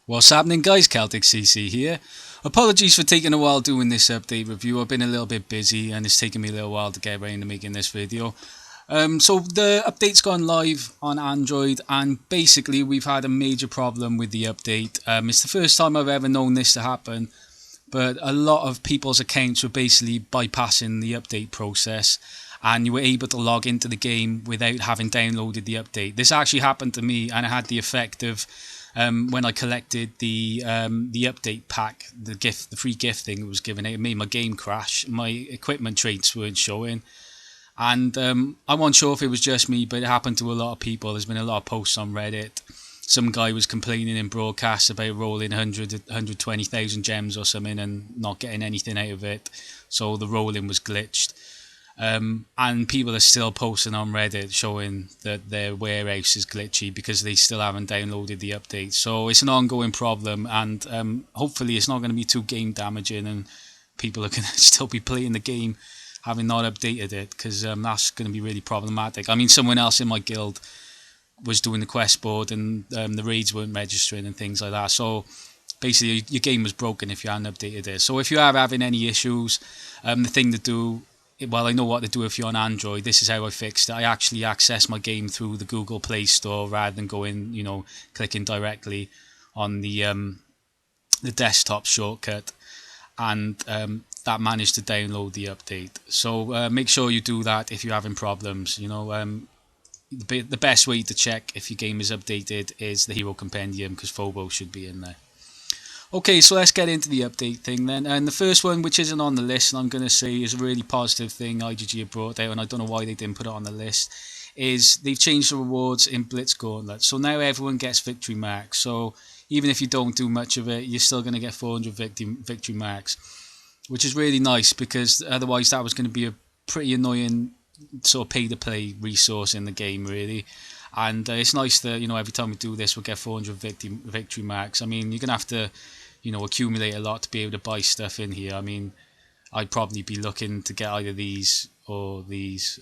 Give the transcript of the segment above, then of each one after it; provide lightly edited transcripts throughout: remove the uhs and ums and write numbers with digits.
What's happening, guys? Celtic CC here. Apologies for taking a while doing this update review. I've been a little bit busy and it's taken me a little while to get around to making this video. So the update's gone live on Android, and basically we've had a major problem with the update. It's the first time I've ever known this to happen, but a lot of people's accounts were basically bypassing the update process, and you were able to log into the game without having downloaded the update. This actually happened to me, and it had the effect of when I collected the update pack, the free gift thing it was given out. It made my game crash. My equipment traits weren't showing, and I wasn't sure if it was just me, but it happened to a lot of people. There's been a lot of posts on Reddit. Some guy was complaining in broadcasts about rolling 120,000 gems or something and not getting anything out of it, so the rolling was glitched. And people are still posting on Reddit showing that their warehouse is glitchy because they still haven't downloaded the update. So it's an ongoing problem, and hopefully it's not going to be too game damaging and people are going to still be playing the game having not updated it, because that's going to be really problematic. I mean, someone else in my guild was doing the quest board and the raids weren't registering and things like that. So basically your game was broken if you hadn't updated it. So if you are having any issues, the thing to do, well, I know what to do if you're on Android. This is how I fixed it. I actually access my game through the Google Play Store rather than going, clicking directly on the desktop shortcut, and that managed to download the update. So make sure you do that if you're having problems. The best way to check if your game is updated is the Hero Compendium, because Phobos should be in there. Okay, so let's get into the update thing then. And the first one, which isn't on the list, and I'm going to say is a really positive thing IGG have brought out, and I don't know why they didn't put it on the list, is they've changed the rewards in Blitz Go. So now everyone gets victory marks. So even if you don't do much of it, you're still going to get 400 victory marks, which is really nice, because otherwise that was going to be a pretty annoying sort of pay-to-play resource in the game, really. And it's nice that, every time we do this, we'll get 400 victory marks. I mean, you're going to have to, accumulate a lot to be able to buy stuff in here. I mean, I'd probably be looking to get either these or these.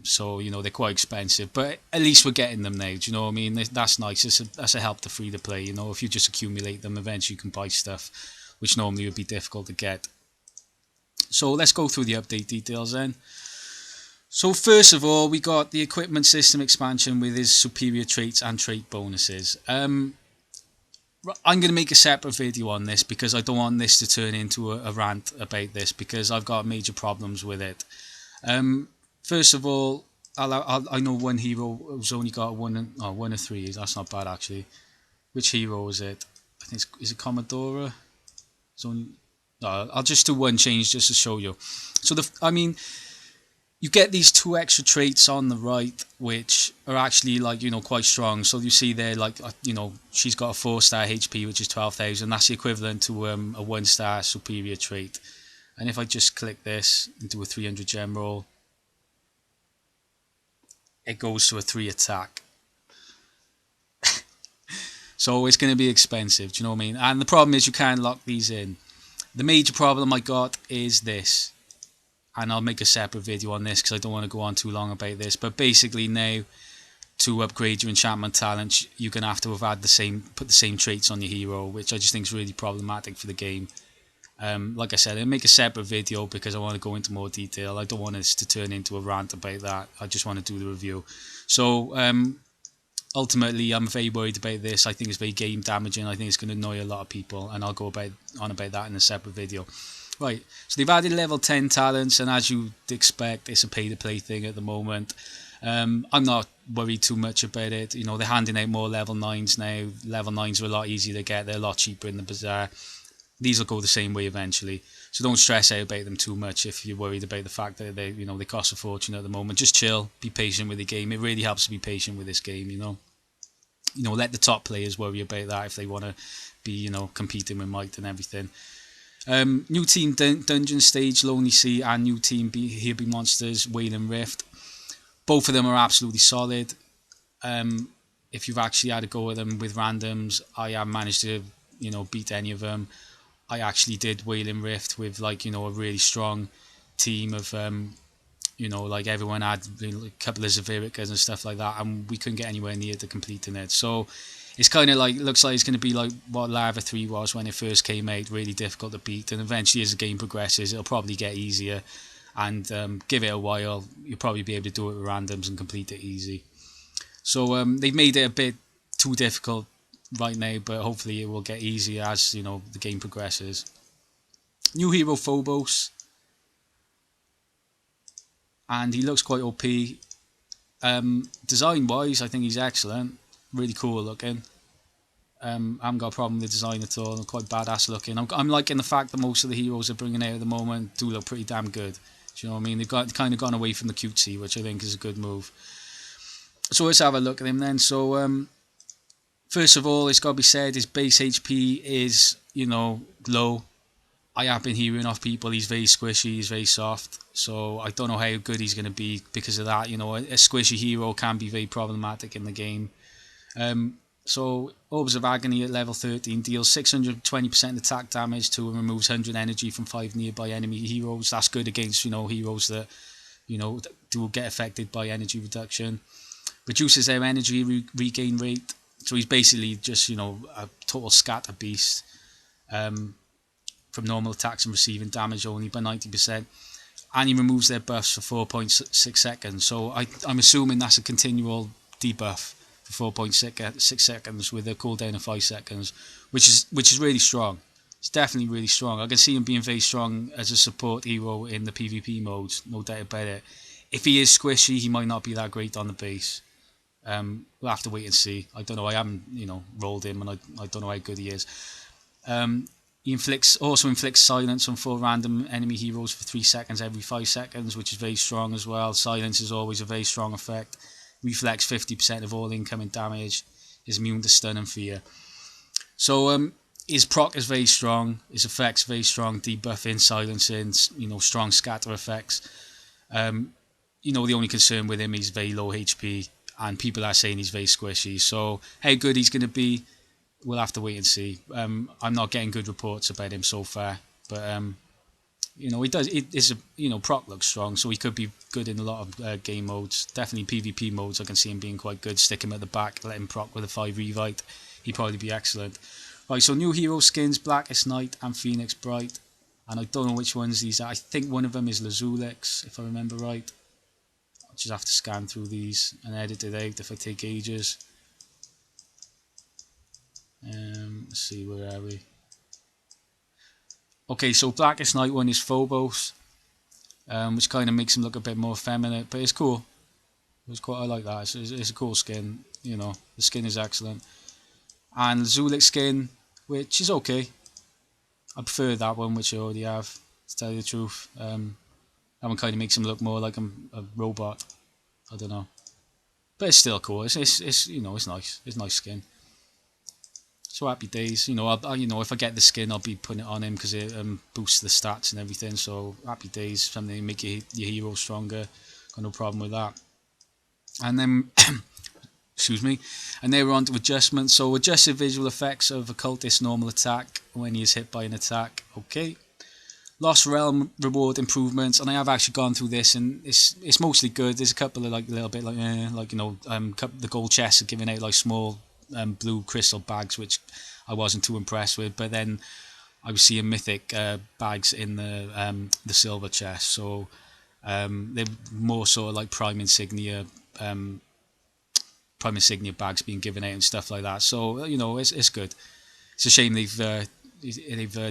So, they're quite expensive. But at least we're getting them now, do you know what I mean? That's nice. That's a help to free-to-play, If you just accumulate them, eventually you can buy stuff, which normally would be difficult to get. So let's go through the update details then. So first of all, we got the equipment system expansion with his superior traits and trait bonuses. I'm going to make a separate video on this because I don't want this to turn into a rant about this, because I've got major problems with it. First of all, I know one hero who's only got one of three. That's not bad, actually. Which hero is it? I think is it Commodora? I'll just do one change just to show you. So you get these two extra traits on the right, which are actually quite strong. So you see there, she's got a 4-star HP, which is 12,000. That's the equivalent to a 1-star superior trait. And if I just click this and do a 300 gem roll, it goes to a 3 attack. So it's going to be expensive, do you know what I mean? And the problem is you can't lock these in. The major problem I got is this. And I'll make a separate video on this because I don't want to go on too long about this. But basically now, to upgrade your enchantment talent, you're going to have to have put the same traits on your hero, which I just think is really problematic for the game. Like I said, I'll make a separate video because I want to go into more detail. I don't want this to turn into a rant about that. I just want to do the review. So ultimately, I'm very worried about this. I think it's very game damaging. I think it's going to annoy a lot of people, and I'll go on about that in a separate video. Right, so they've added level 10 talents, and as you'd expect, it's a pay-to-play thing at the moment. I'm not worried too much about it. They're handing out more level 9s now. Level 9s are a lot easier to get. They're a lot cheaper in the bazaar. These will go the same way eventually. So don't stress out about them too much if you're worried about the fact that they cost a fortune at the moment. Just chill, be patient with the game. It really helps to be patient with this game, Let the top players worry about that if they want to be, competing with Might and everything. New team Dungeon Stage, Lonely Sea, and new team Here Be Monsters, Wailing Rift. Both of them are absolutely solid. If you've actually had a go at them with randoms, I have managed to, beat any of them. I actually did Wailing Rift with a really strong team of You know, like everyone had a couple of Zaviricas and stuff like that, and we couldn't get anywhere near to completing it. So it's kind of like, looks like it's going to be like what Lava 3 was when it first came out, really difficult to beat. And eventually, as the game progresses, it'll probably get easier. And give it a while, you'll probably be able to do it with randoms and complete it easy. So they've made it a bit too difficult right now, but hopefully it will get easier as, you know, the game progresses. New hero Phobos, and he looks quite OP. Design wise, I think he's excellent, really cool looking. I haven't got a problem with the design at all. They're quite badass looking. I'm liking the fact that most of the heroes they're bringing out at the moment do look pretty damn good. Do you know what I mean? They've kind of gone away from the cutesy, which I think is a good move. So let's have a look at him then. So first of all, it's got to be said, his base HP is, you know, low. I have been hearing off people he's very squishy, he's very soft. So I don't know how good he's going to be because of that. You know, a squishy hero can be very problematic in the game. So Orbs of Agony at level 13 deals 620% attack damage to and removes 100 energy from 5 nearby enemy heroes. That's good against, you know, heroes that, you know, do get affected by energy reduction. Reduces their energy regain rate. So he's basically just, you know, a total scatter beast. From normal attacks and receiving damage only by 90%. And he removes their buffs for 4.6 seconds. So I'm assuming that's a continual debuff for 4.6 seconds with a cooldown of 5 seconds, which is really strong. It's definitely really strong. I can see him being very strong as a support hero in the PvP modes, no doubt about it. If he is squishy, he might not be that great on the base. We'll have to wait and see. I don't know. I haven't, you know, rolled him, and I don't know how good he is. He also inflicts silence on 4 random enemy heroes for 3 seconds every 5 seconds, which is very strong as well. Silence is always a very strong effect. Reflects 50% of all incoming damage. Is immune to stun and fear. So his proc is very strong. His effects very strong. Debuffing, silencing, you know, strong scatter effects. You know, the only concern with him is very low HP, and people are saying he's very squishy. So how good he's going to be, we'll have to wait and see. I'm not getting good reports about him so far, but you know, proc looks strong, so he could be good in a lot of game modes. Definitely PvP modes, I can see him being quite good. Stick him at the back, let him proc with a 5 Revite. He'd probably be excellent. Right, so new hero skins, Blackest Night and Phoenix Bright. And I don't know which ones these are. I think one of them is Lazulix, if I remember right. I'll just have to scan through these and edit it out if I take ages. Let's see, where are we? Okay, so Blackest Night one is Phobos, which kind of makes him look a bit more feminine, but it's cool. I like that. It's a cool skin. You know, the skin is excellent. And Zulik skin, which is okay. I prefer that one, which I already have, to tell you the truth. That one kind of makes him look more like a robot. I don't know, but it's still cool. It's you know, it's nice. It's nice skin. So happy days. You know, if I get the skin, I'll be putting it on him because it boosts the stats and everything. So happy days. Something to make your hero stronger. Got no problem with that. And then, excuse me. And then we're on to adjustments. So adjusted visual effects of occultist normal attack when he is hit by an attack. Okay. Lost Realm reward improvements, and I have actually gone through this, and it's mostly good. There's a couple of like little bit like you know, the gold chests are giving out like small blue crystal bags, which I wasn't too impressed with. But then I was seeing mythic bags in the silver chest, so they're more sort of like prime insignia bags being given out and stuff like that. So you know, it's good. It's a shame they've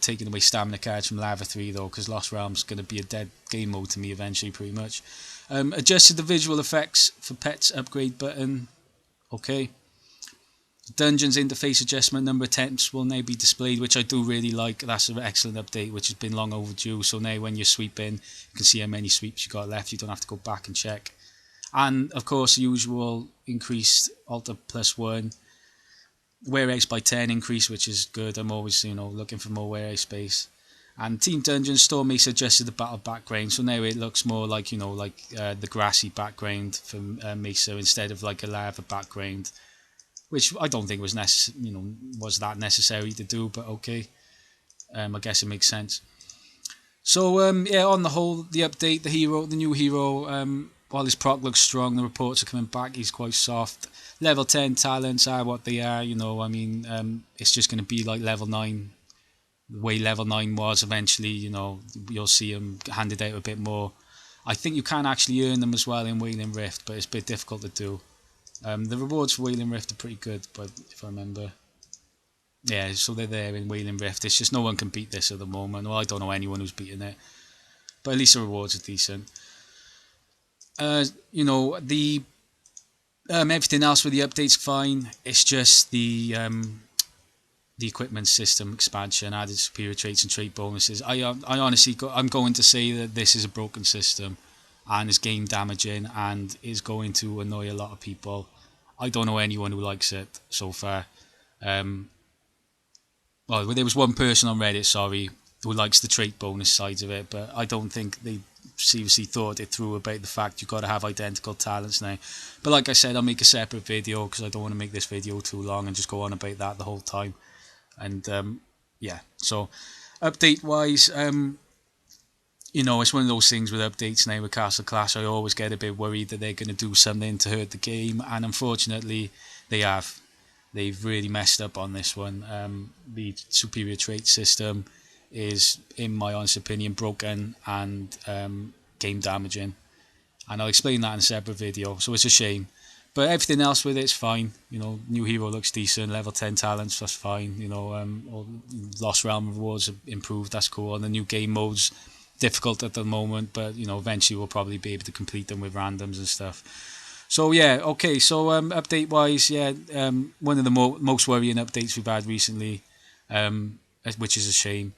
taken away stamina cards from Lava 3 though, because Lost Realm's going to be a dead game mode to me eventually, pretty much. Adjusted the visual effects for pets upgrade button. Okay. Dungeons interface adjustment, number of attempts will now be displayed, which I do really like. That's an excellent update, which has been long overdue. So now when you're sweeping, you can see how many sweeps you got left. You don't have to go back and check. And of course, the usual increased altar +1. Warehouse by 10 increase, which is good. I'm always, you know, looking for more warehouse space. And Team Dungeons Stormmace adjusted the battle background, so now it looks more like, you know, like the grassy background for Mesa instead of like a lava background, which I don't think was that necessary to do, but okay. I guess it makes sense. So yeah, on the whole, the update, the new hero, while his proc looks strong, the reports are coming back. He's quite soft. Level 10 talents are what they are. It's just going to be like level 9, the way level 9 was eventually. You'll see him handed out a bit more. I think you can actually earn them as well in Wailing Rift, but it's a bit difficult to do. The rewards for Wailing Rift are pretty good, but if I remember, yeah, so they're there in Wailing Rift. It's just no one can beat this at the moment. Well, I don't know anyone who's beaten it, but at least the rewards are decent. The everything else with the updates fine. It's just the equipment system expansion added superior traits and trait bonuses. I honestly I'm going to say that this is a broken system and is game damaging and is going to annoy a lot of people. I don't know anyone who likes it so far. Um, well, there was one person on Reddit, sorry, who likes the trait bonus sides of it, but I don't think they seriously thought it through about the fact you've got to have identical talents now. But like I said, I'll make a separate video because I don't want to make this video too long and just go on about that the whole time. And yeah, so update wise, it's one of those things with updates now with Castle Clash. I always get a bit worried that they're going to do something to hurt the game, and unfortunately, they have. They've really messed up on this one. The superior trait system is, in my honest opinion, broken and game damaging, and I'll explain that in a separate video. So it's a shame, but everything else with it's fine. New hero looks decent. Level 10 talents, that's fine. All Lost Realm rewards have improved. That's cool. And the new game modes difficult at the moment, but eventually we'll probably be able to complete them with randoms and stuff. So yeah, okay. So update wise, yeah, one of the most worrying updates we've had recently, which is a shame,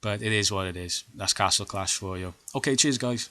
but it is what it is. That's Castle Clash for you. Okay, cheers guys.